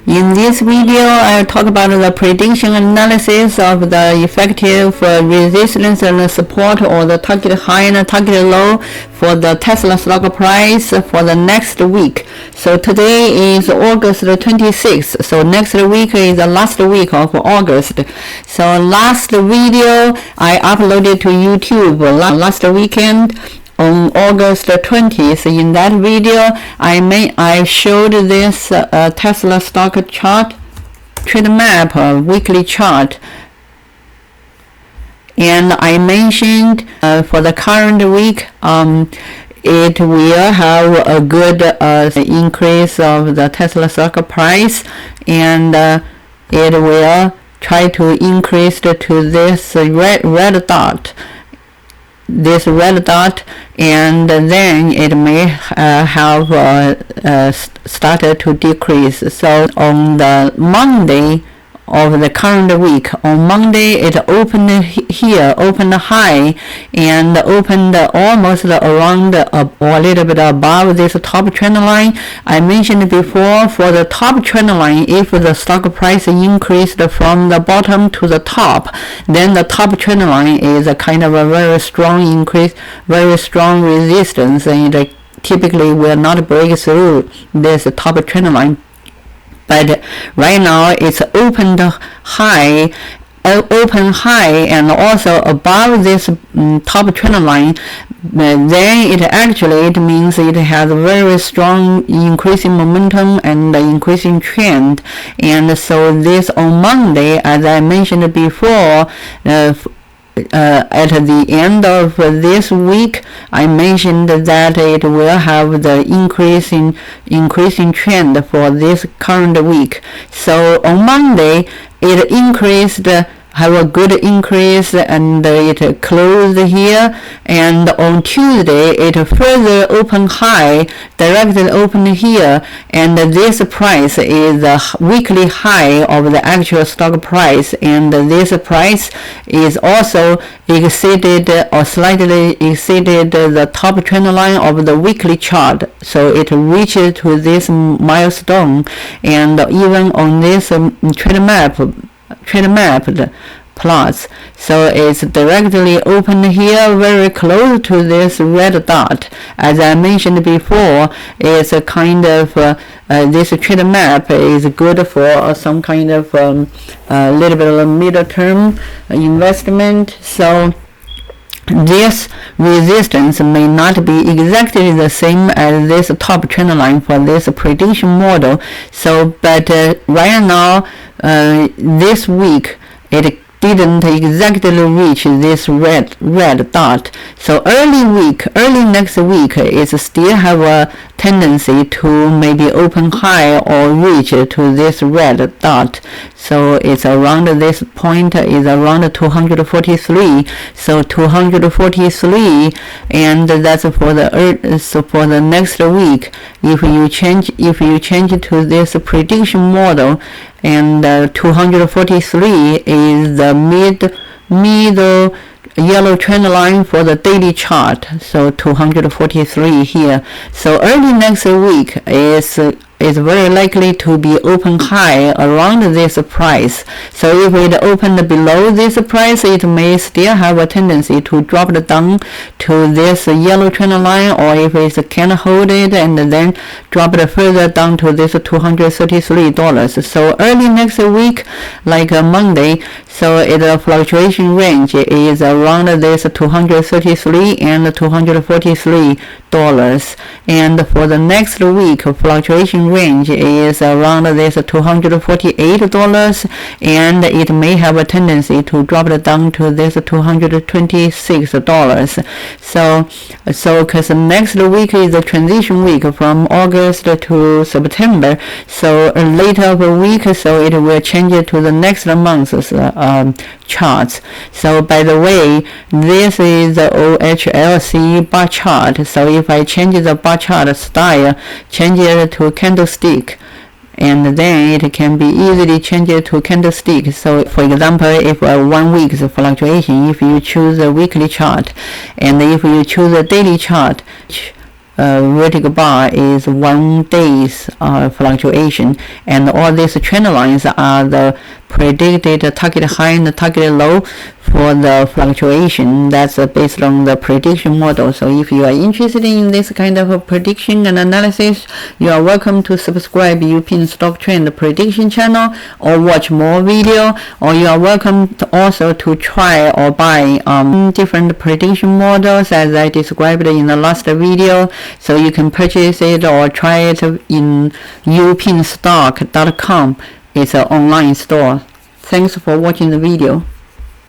In this video, I'll talk about the prediction analysis of the effective resistance and support, or the target high and target low for the Tesla stock price for the next week. So today is August 26th. So next week is the last week of August. So last video I uploaded to YouTube last weekend on August 20th. In that video, I showed this Tesla stock chart, trade map, weekly chart, and I mentioned for the current week, it will have a good increase of the Tesla stock price, and it will try to increase to this red dot. And then it may have started to decrease. So on the Monday of the current week, on Monday it opened here, opened high, and opened almost around or a little bit above this top trend line. I mentioned before, for the top trend line, if the stock price increased from the bottom to the top, then the top trend line is a kind of a very strong increase, very strong resistance, and it typically will not break through this top trend line. But right now it's opened high and also above this top trend line. Then it means it has a very strong increasing momentum and increasing trend. And so this on Monday, as I mentioned before, at the end of this week, I mentioned that it will have the increasing trend for this current week. So on Monday, it increased, have a good increase, and it closed here. And on Tuesday, it further opened high, directly opened here, and this price is the weekly high of the actual stock price, and this price is also exceeded or slightly exceeded the top trend line of the weekly chart. So it reached to this milestone, and even on this trade map plots, so it's directly open here, very close to this red dot. As I mentioned before, it's a kind of this trade map is good for some kind of little bit of middle-term investment. So this resistance may not be exactly the same as this top trend line for this prediction model. So, but right now, this week, it didn't exactly reach this red dot. So early next week, it still have a tendency to maybe open high or reach to this red dot. So it's around this point is around 243. So 243, and that's for the next week. If you change it to this prediction model, and 243 is the middle yellow trend line for the daily chart. So 243 here. So early next week is very likely to be open high around this price. So if it opened below this price, it may still have a tendency to drop it down to this yellow trend line, or if it can hold it and then drop it further down to this $233. So early next week, like Monday, so the fluctuation range is around this $233 and $243. And for the next week, fluctuation range is around this $248, and it may have a tendency to drop it down to this $226. So because next week is the transition week from August to September. So later of the week, so it will change it to the next month's charts. So by the way, this is the OHLC bar chart. So if I change the bar chart style, change it to candlestick, and then it can be easily changed to candlestick. So for example, if 1 week's fluctuation, if you choose a weekly chart, and if you choose a daily chart, vertical bar is 1 day's fluctuation, and all these trend lines are the predicted target high and target low for the fluctuation. That's based on the prediction model. So if you are interested in this kind of prediction and analysis, you are welcome to subscribe Uping Stock Trend Prediction channel or watch more video, or you are welcome to also to try or buy different prediction models as I described in the last video. So you can purchase it or try it in upingstock.com. It's an online store. Thanks for watching the video.